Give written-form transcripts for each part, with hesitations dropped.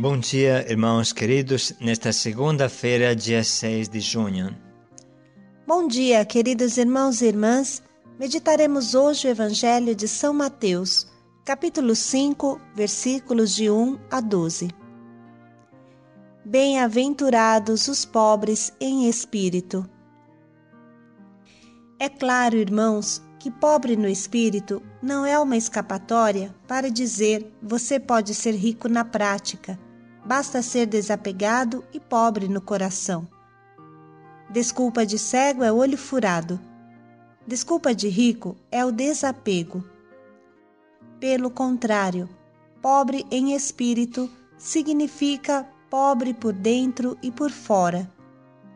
Bom dia, irmãos queridos, nesta segunda-feira, dia 6 de junho. Bom dia, queridos irmãos e irmãs. Meditaremos hoje o Evangelho de São Mateus, capítulo 5, versículos de 1 a 12. Bem-aventurados os pobres em espírito. É claro, irmãos, que pobre no espírito não é uma escapatória para dizer você pode ser rico na prática, basta ser desapegado e pobre no coração. Desculpa de cego é olho furado. Desculpa de rico é o desapego. Pelo contrário, pobre em espírito significa pobre por dentro e por fora.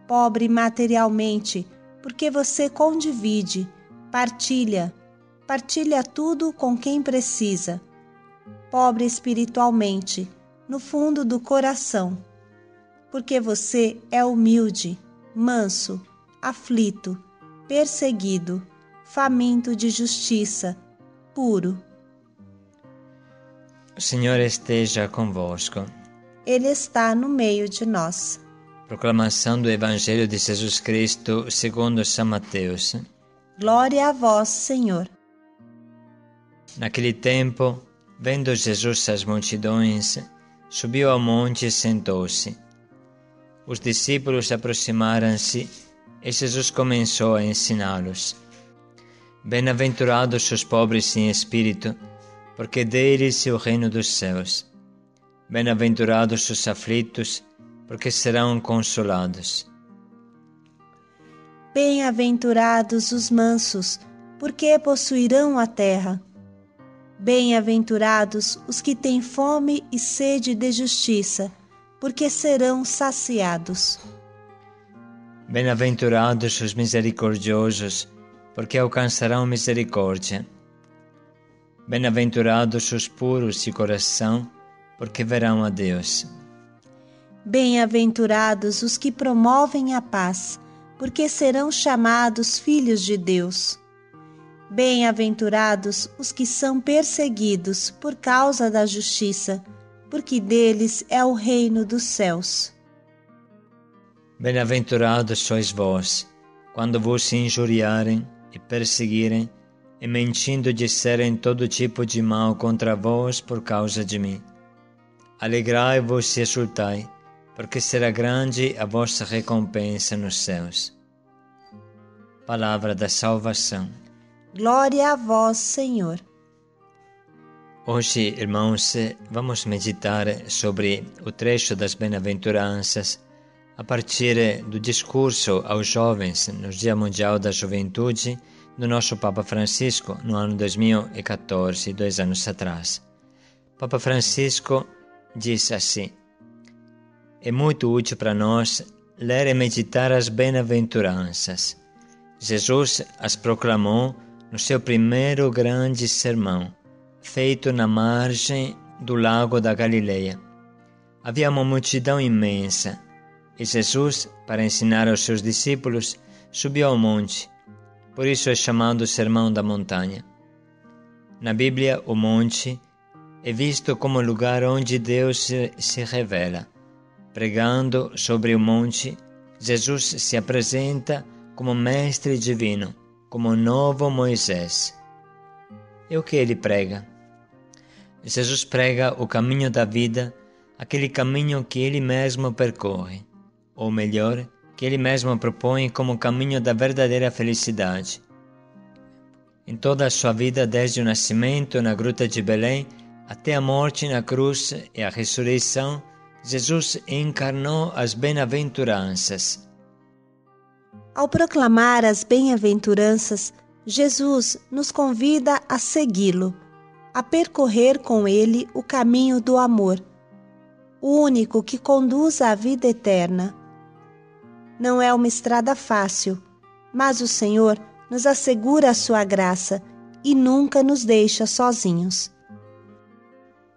Pobre materialmente, porque você condivide, partilha tudo com quem precisa. Pobre espiritualmente, no fundo do coração, porque você é humilde, manso, aflito, perseguido, faminto de justiça, puro. O Senhor esteja convosco. Ele está no meio de nós. Proclamação do Evangelho de Jesus Cristo segundo São Mateus. Glória a vós, Senhor. Naquele tempo, vendo Jesus as multidões, subiu ao monte e sentou-se. Os discípulos aproximaram-se e Jesus começou a ensiná-los. Bem-aventurados os pobres em espírito, porque deles é o reino dos céus. Bem-aventurados os aflitos, porque serão consolados. Bem-aventurados os mansos, porque possuirão a terra. Bem-aventurados os que têm fome e sede de justiça, porque serão saciados. Bem-aventurados os misericordiosos, porque alcançarão misericórdia. Bem-aventurados os puros de coração, porque verão a Deus. Bem-aventurados os que promovem a paz, porque serão chamados filhos de Deus. Bem-aventurados os que são perseguidos por causa da justiça, porque deles é o reino dos céus. Bem-aventurados sois vós, quando vos injuriarem e perseguirem, e mentindo disserem todo tipo de mal contra vós por causa de mim. Alegrai-vos e exultai, porque será grande a vossa recompensa nos céus. Palavra da salvação. Glória a vós, Senhor. Hoje, irmãos, vamos meditar sobre o trecho das bem-aventuranças a partir do discurso aos jovens no Dia Mundial da Juventude do nosso Papa Francisco no ano 2014, 2 anos atrás. Papa Francisco diz assim: é muito útil para nós ler e meditar as bem-aventuranças. Jesus as proclamou no seu primeiro grande sermão, feito na margem do lago da Galileia. Havia uma multidão imensa, e Jesus, para ensinar aos seus discípulos, subiu ao monte. Por isso é chamado o Sermão da Montanha. Na Bíblia, o monte é visto como lugar onde Deus se revela. Pregando sobre o monte, Jesus se apresenta como mestre divino, como novo Moisés. E o que ele prega? Jesus prega o caminho da vida, aquele caminho que ele mesmo percorre, ou melhor, que ele mesmo propõe como caminho da verdadeira felicidade. Em toda a sua vida, desde o nascimento na gruta de Belém até a morte na cruz e a ressurreição, Jesus encarnou as bem-aventuranças. Ao proclamar as bem-aventuranças, Jesus nos convida a segui-lo, a percorrer com ele o caminho do amor, o único que conduz à vida eterna. Não é uma estrada fácil, mas o Senhor nos assegura a sua graça e nunca nos deixa sozinhos.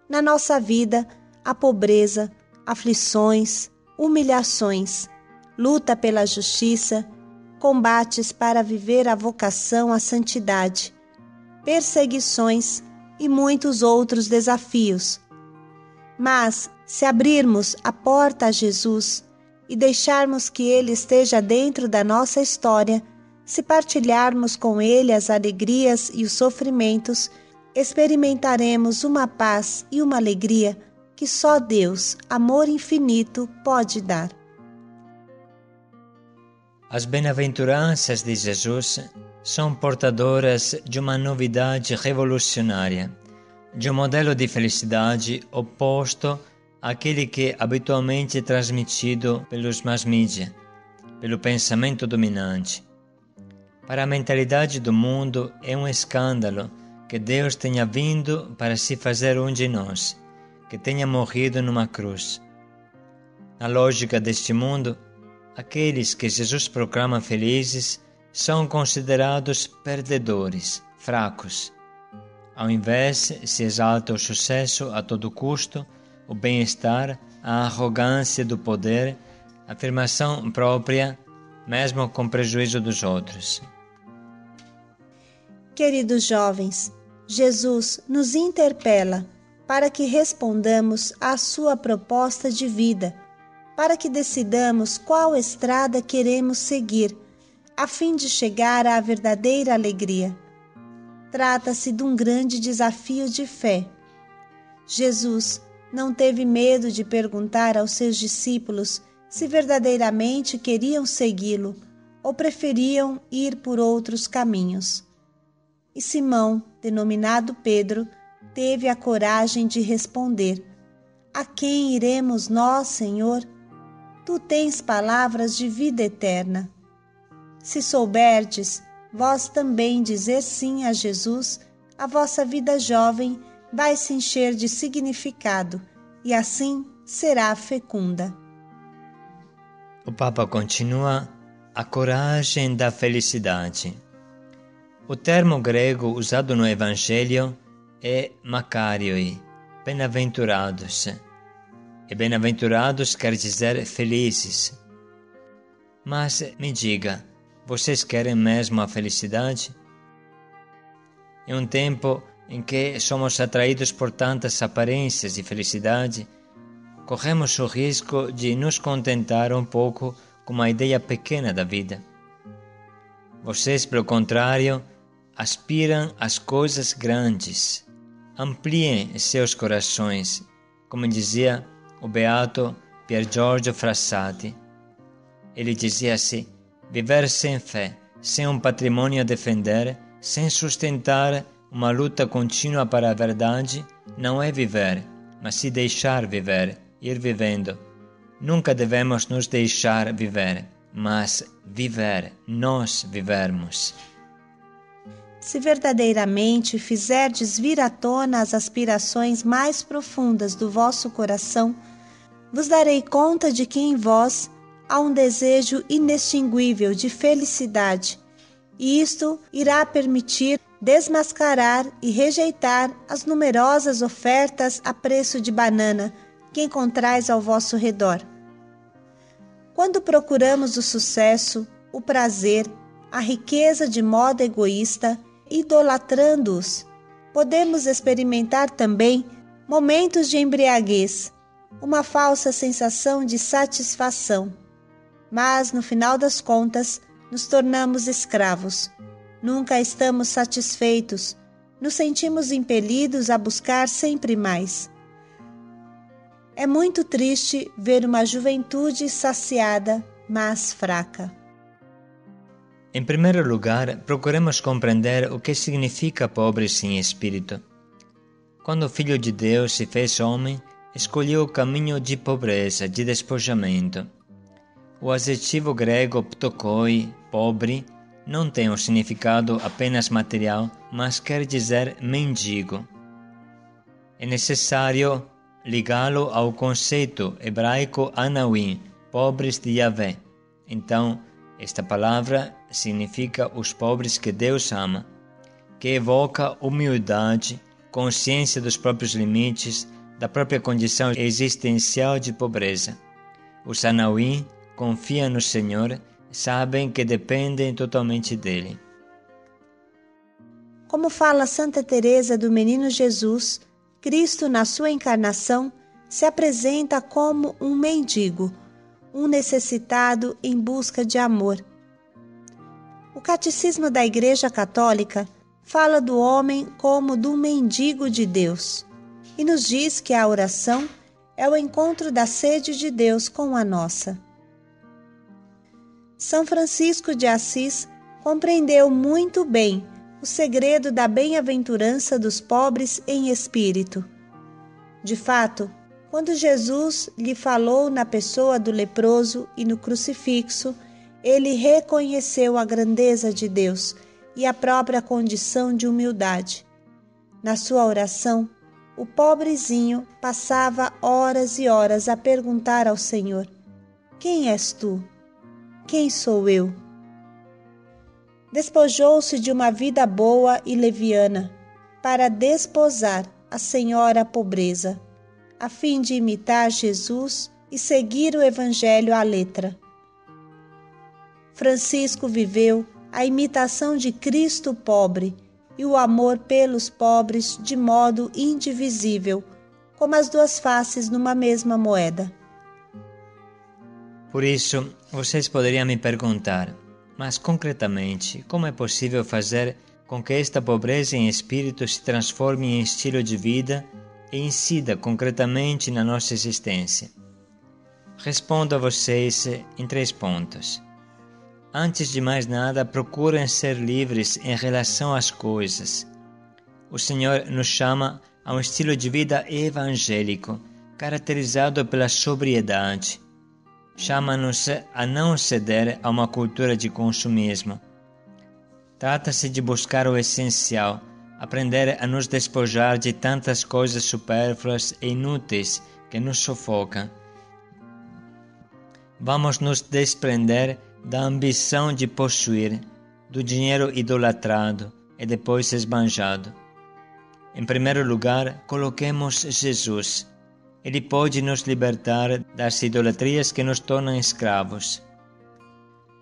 Na nossa vida, a pobreza, aflições, humilhações, luta pela justiça, combates para viver a vocação à santidade, perseguições e muitos outros desafios. Mas, Se abrirmos a porta a Jesus e deixarmos que Ele esteja dentro da nossa história, se partilharmos com Ele as alegrias e os sofrimentos, experimentaremos uma paz e uma alegria que só Deus, amor infinito, pode dar. As bem-aventuranças de Jesus são portadoras de uma novidade revolucionária, de um modelo de felicidade oposto àquele que é habitualmente transmitido pelos mass media, pelo pensamento dominante. Para a mentalidade do mundo é um escândalo que Deus tenha vindo para se fazer um de nós, que tenha morrido numa cruz. Na lógica deste mundo, aqueles que Jesus proclama felizes são considerados perdedores, fracos. Ao invés, se exalta o sucesso a todo custo, o bem-estar, a arrogância do poder, a afirmação própria, mesmo com prejuízo dos outros. Queridos jovens, Jesus nos interpela para que respondamos à sua proposta de vida, para que decidamos qual estrada queremos seguir, a fim de chegar à verdadeira alegria. Trata-se de um grande desafio de fé. Jesus não teve medo de perguntar aos seus discípulos se verdadeiramente queriam segui-lo ou preferiam ir por outros caminhos. E Simão, denominado Pedro, teve a coragem de responder: A quem iremos nós, Senhor? Tu tens palavras de vida eterna. Se souberdes, vós também dizer sim a Jesus, a vossa vida jovem vai se encher de significado e assim será fecunda. O Papa continua: a coragem da felicidade. O termo grego usado no Evangelho é makarioi, bem-aventurados. E bem-aventurados quer dizer felizes. Mas me diga, vocês querem mesmo a felicidade? Em um tempo em que somos atraídos por tantas aparências de felicidade, corremos o risco de nos contentar um pouco com uma ideia pequena da vida. Vocês, pelo contrário, aspiram às coisas grandes. Ampliem seus corações, como dizia o beato Pier Giorgio Frassati. Ele dizia assim: viver sem fé, sem um patrimônio a defender, sem sustentar uma luta contínua para a verdade, não é viver, mas se deixar viver, ir vivendo. Nunca devemos nos deixar viver, mas viver, nós vivermos. Se verdadeiramente fizerdes vir à tona as aspirações mais profundas do vosso coração, vos darei conta de que em vós há um desejo inextinguível de felicidade, e isto irá permitir desmascarar e rejeitar as numerosas ofertas a preço de banana que encontrais ao vosso redor. Quando procuramos o sucesso, o prazer, a riqueza de modo egoísta, idolatrando-os, podemos experimentar também momentos de embriaguez, uma falsa sensação de satisfação. Mas, no final das contas, nos tornamos escravos. Nunca estamos satisfeitos, nos sentimos impelidos a buscar sempre mais. É muito triste ver uma juventude saciada, mas fraca. Em primeiro lugar, procuremos compreender o que significa pobres em espírito. Quando o Filho de Deus se fez homem, escolheu o caminho de pobreza, de despojamento. O adjetivo grego ptokoi, pobre, não tem um significado apenas material, mas quer dizer mendigo. É necessário ligá-lo ao conceito hebraico anawim, pobres de Yahvé. Então, esta palavra significa os pobres que Deus ama, que evoca humildade, consciência dos próprios limites, da própria condição existencial de pobreza. Os anawim confiam no Senhor, sabem que dependem totalmente dele. Como fala Santa Teresa do Menino Jesus, Cristo, na sua encarnação, se apresenta como um mendigo, um necessitado em busca de amor. O Catecismo da Igreja Católica fala do homem como do mendigo de Deus e nos diz que a oração é o encontro da sede de Deus com a nossa. São Francisco de Assis compreendeu muito bem o segredo da bem-aventurança dos pobres em espírito. De fato, quando Jesus lhe falou na pessoa do leproso e no crucifixo, ele reconheceu a grandeza de Deus e a própria condição de humildade. Na sua oração, o pobrezinho passava horas e horas a perguntar ao Senhor: quem és tu? Quem sou eu? Despojou-se de uma vida boa e leviana para desposar a senhora pobreza, a fim de imitar Jesus e seguir o Evangelho à letra. Francisco viveu a imitação de Cristo pobre e o amor pelos pobres de modo indivisível, como as duas faces numa mesma moeda. Por isso, vocês poderiam me perguntar, mas concretamente, como é possível fazer com que esta pobreza em espírito se transforme em estilo de vida e incida concretamente na nossa existência? Respondo a vocês em 3 pontos. Antes de mais nada, procurem ser livres em relação às coisas. O Senhor nos chama a um estilo de vida evangélico, caracterizado pela sobriedade. Chama-nos a não ceder a uma cultura de consumismo. Trata-se de buscar o essencial, aprender a nos despojar de tantas coisas supérfluas e inúteis que nos sufocam. Vamos nos desprender da ambição de possuir, do dinheiro idolatrado e depois esbanjado. Em primeiro lugar, coloquemos Jesus. Ele pode nos libertar das idolatrias que nos tornam escravos.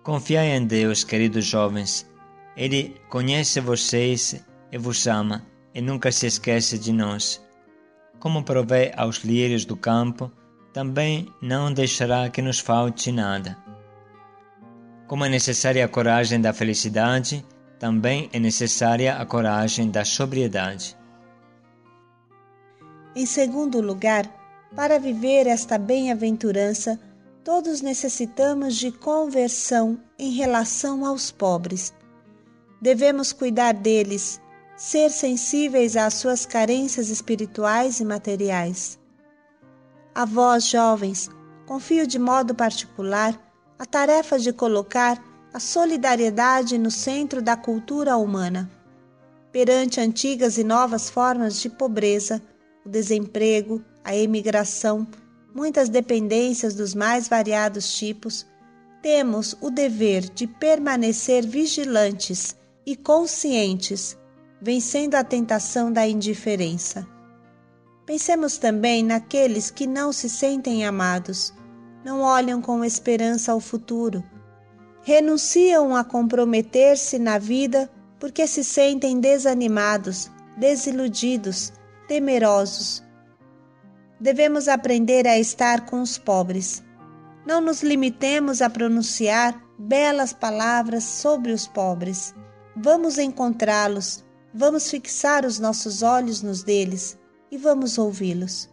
Confiai em Deus, queridos jovens. Ele conhece vocês e vos ama, e nunca se esquece de nós. Como provê aos lírios do campo, também não deixará que nos falte nada. Como é necessária a coragem da felicidade, também é necessária a coragem da sobriedade. Em segundo lugar, para viver esta bem-aventurança, todos necessitamos de conversão em relação aos pobres. Devemos cuidar deles, ser sensíveis às suas carências espirituais e materiais. A vós, jovens, confio de modo particular a tarefa de colocar a solidariedade no centro da cultura humana. Perante antigas e novas formas de pobreza, o desemprego, a emigração, muitas dependências dos mais variados tipos, temos o dever de permanecer vigilantes e conscientes, vencendo a tentação da indiferença. Pensemos também naqueles que não se sentem amados, não olham com esperança ao futuro, renunciam a comprometer-se na vida porque se sentem desanimados, desiludidos, temerosos. Devemos aprender a estar com os pobres. Não nos limitemos a pronunciar belas palavras sobre os pobres. Vamos encontrá-los, vamos fixar os nossos olhos nos deles e vamos ouvi-los.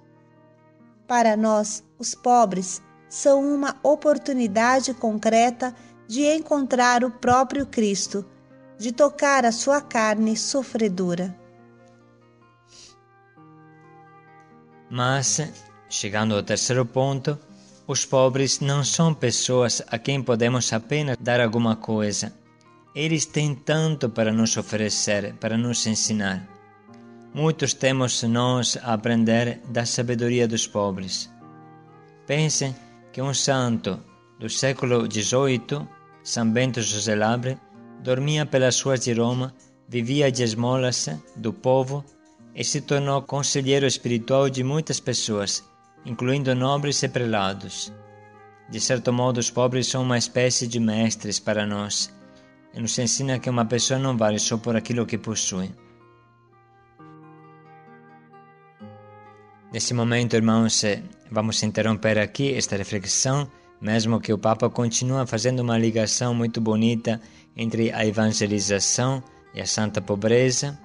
Para nós, os pobres são uma oportunidade concreta de encontrar o próprio Cristo, de tocar a sua carne sofredora. Mas, chegando ao terceiro ponto, os pobres não são pessoas a quem podemos apenas dar alguma coisa. Eles têm tanto para nos oferecer, para nos ensinar. Muitos temos nós a aprender da sabedoria dos pobres. Pensem que um santo do século XVIII, São Bento Joselabre, dormia pelas ruas de Roma, vivia de esmolas do povo e se tornou conselheiro espiritual de muitas pessoas, incluindo nobres e prelados. De certo modo, os pobres são uma espécie de mestres para nós, e nos ensina que uma pessoa não vale só por aquilo que possui. Nesse momento, irmãos, vamos interromper aqui esta reflexão, mesmo que o Papa continua fazendo uma ligação muito bonita entre a evangelização e a santa pobreza.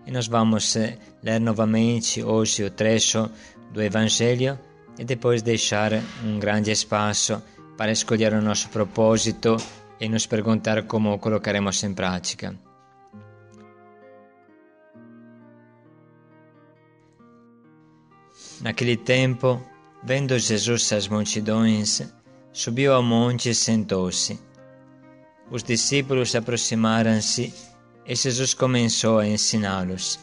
E nós vamos ler novamente hoje o trecho do Evangelho e depois deixar um grande espaço para escolher o nosso propósito e nos perguntar como o colocaremos em prática. Naquele tempo, vendo Jesus as multidões, subiu ao monte e sentou-se. Os discípulos aproximaram-se e Jesus começou a ensiná-los.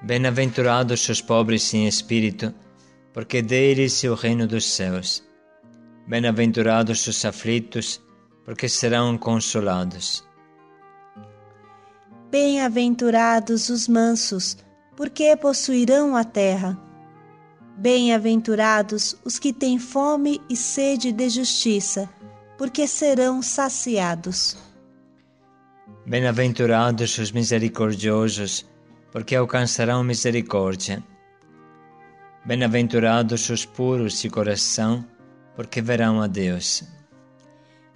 Bem-aventurados os pobres em espírito, porque deles é o reino dos céus. Bem-aventurados os aflitos, porque serão consolados. Bem-aventurados os mansos, porque possuirão a terra. Bem-aventurados os que têm fome e sede de justiça, porque serão saciados. Bem-aventurados os misericordiosos, porque alcançarão misericórdia. Bem-aventurados os puros de coração, porque verão a Deus.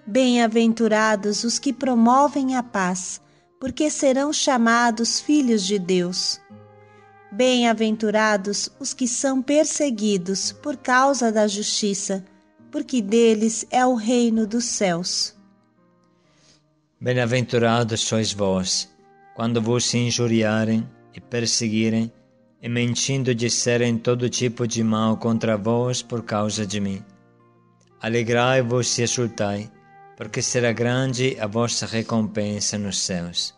Bem-aventurados os que promovem a paz, porque serão chamados filhos de Deus. Bem-aventurados os que são perseguidos por causa da justiça, porque deles é o reino dos céus. Bem-aventurados sois vós, quando vos injuriarem e perseguirem, e mentindo disserem todo tipo de mal contra vós por causa de mim. Alegrai-vos e exultai, porque será grande a vossa recompensa nos céus.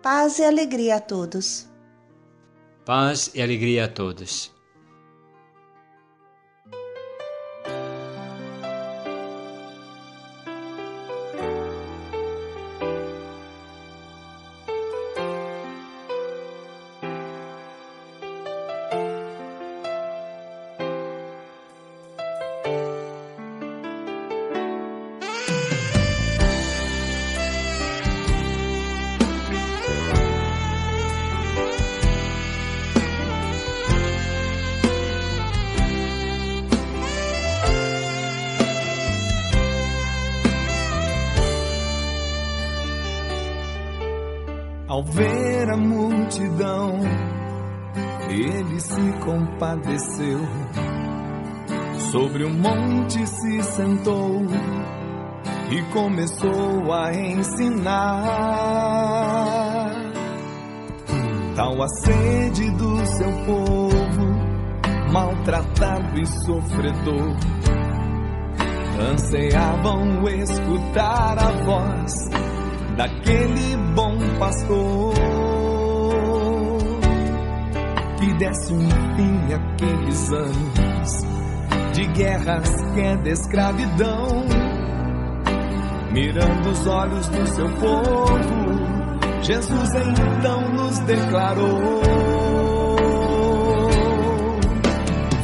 Paz e alegria a todos. Paz e alegria a todos. Ao ver a multidão, ele se compadeceu. Sobre um monte se sentou e começou a ensinar. Tal a sede do seu povo, maltratado e sofredor, ansiavam escutar a voz daquele bom pastor. que desse um fim àqueles anos de guerras, queda, escravidão. Mirando os olhos do seu povo, Jesus então nos declarou: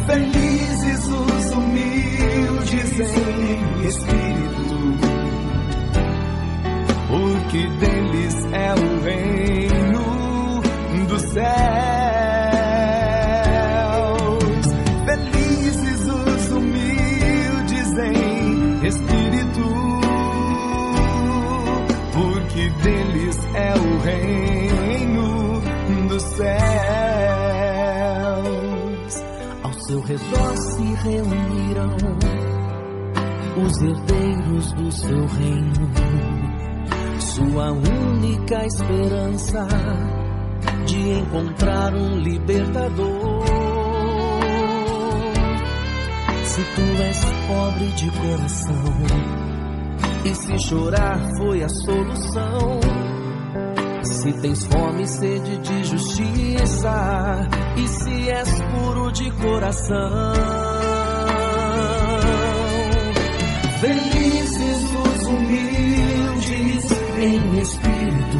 felizes os humildes em espírito, porque deles é o reino dos céus. Felizes os humildes em espírito, porque deles é o reino dos céus. Ao seu redor se reunirão os herdeiros do seu reino, sua única esperança de encontrar um libertador. Se tu és pobre de coração e se chorar foi a solução, se tens fome e sede de justiça e se és puro de coração, felizes os humildes em espírito,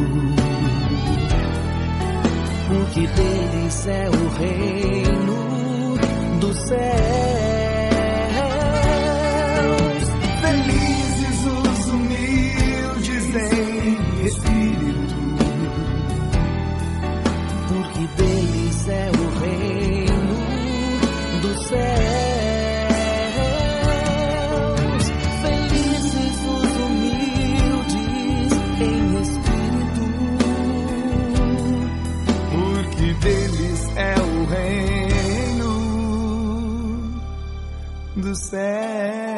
porque deles é o reino dos céus. Felizes os humildes em espírito, porque deles é o reino dos céus. Felizes os humildes em espírito, porque deles é o reino dos céus.